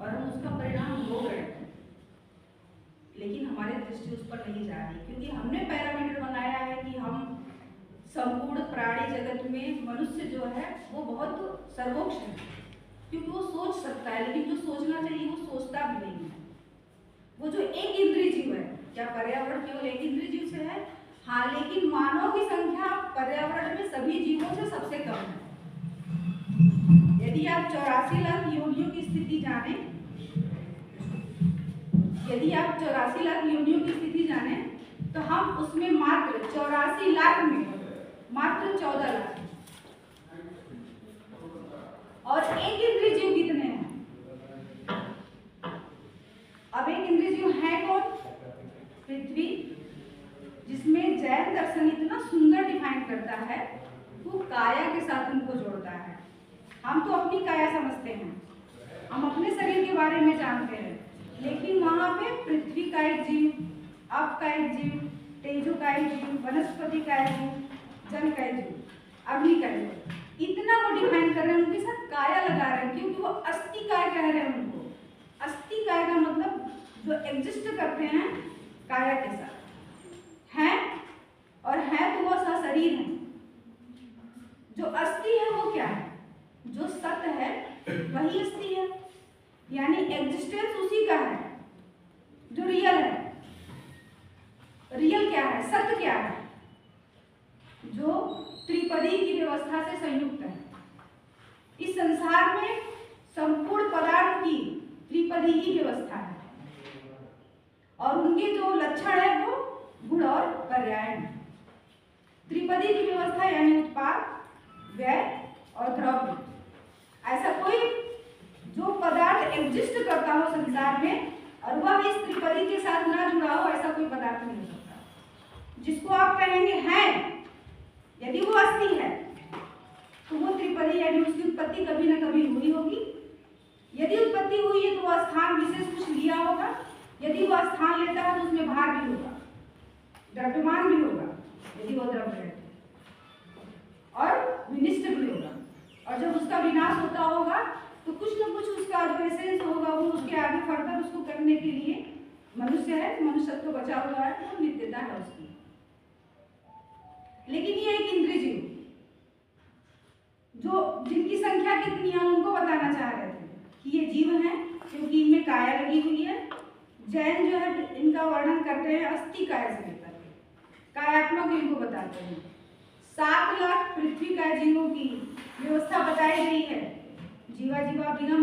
और हम उसका परिणाम भोग रहे हैं, लेकिन हमारी दृष्टि उस पर नहीं जा रही, क्योंकि हमने पैरामीटर बनाया है कि हम संपूर्ण प्राणी जगत में मनुष्य जो है वो बहुत सर्वोच्च है, क्योंकि वो सोच सकता है, लेकिन जो सोचना चाहिए वो सोचता भी नहीं है। वो जो एक इंद्रिय जीव है, क्या पर्यावरण केवल एक इंद्रिय जीव से है? हाँ, लेकिन मानव की संख्या पर्यावरण में सभी जीवों से सबसे कम है। यदि आप 84 लाख योनियों की स्थिति जाने, यदि आप 84 लाख योनियों की स्थिति जाने, तो हम उसमें मात्र 84 लाख में मात्र 14 लाख, और एक इंद्रिय जीव कितने हैं? अब एक इंद्रिय जीव है कौन? पृथ्वी, जिसमें जैन दर्शन इतना सुंदर डिफाइन करता है, वो काया के साथ उनको जोड़ता है। हम तो अपनी काया समझते हैं, हम अपने शरीर के बारे में जानते हैं, लेकिन वहां पे पृथ्वी का एक जीव, आप का एक जीव, तेजो का एक जीव, वनस्पति का एक जीव, जल का एक जीव, अग्नि का एक जीव, इतना वो डिफाइन कर रहे हैं, उनके साथ काया लगा रहे हैं, क्योंकि वो अस्थि काय कह रहे हैं उनको। अस्थि काय का मतलब जो एग्जिस्ट करते हैं काया के साथ हैं, और है तो वो सशरीर है। जो अस्थि है वो क्या है? जो सत्य है वही अस्थि है, यानी एग्जिस्टेंस उसी का है जो रियल है। रियल क्या है? सत्य क्या है? जो त्रिपदी की व्यवस्था से संयुक्त है। इस संसार में संपूर्ण पदार्थ की त्रिपदी ही व्यवस्था है, और उनके जो लक्षण है वो गुण और पर्याय है। त्रिपदी की व्यवस्था यानी उत्पाद, व्यय और द्रव्य। ऐसा कोई जो पदार्थ एग्जिस्ट करता हो संसार में और वह इस त्रिपदी के साथ ना जुड़ा हो, ऐसा कोई पदार्थ नहीं हो सकता। जिसको आप कहेंगे है, यदि वो अस्थि है तो वो त्रिपदी यानी उसकी उत्पत्ति कभी ना कभी हुई होगी। यदि उत्पत्ति हुई है तो वह स्थान विशेष कुछ लिया होगा। यदि वह स्थान लेता है तो उसमें भार भी होगा, द्रव्यमान भी होगा, यदि वो द्रव्य है, और विनिष्ट भी होगा। और जब उसका विनाश होता होगा तो कुछ न कुछ उसका जो एसेंस होगा वो उसके आगे फर्दर उसको करने के लिए मनुष्य है, मनुष्यत्व बचा हुआ है, वो नित्यता है उसकी। लेकिन ये एक इंद्रिय जीव जो जिनकी संख्या कितनी है उनको बताना चाह रहे थे कि ये जीव हैं, क्योंकि इनमें काया लगी हुई है। जैन जो है इनका वर्णन करते हैं अस्थि काय से लेकर के कायात्मक इनको बताते हैं। 7 लाख पृथ्वी काय जीवों की व्यवस्था बताई गई है। जीवा जीवा बिना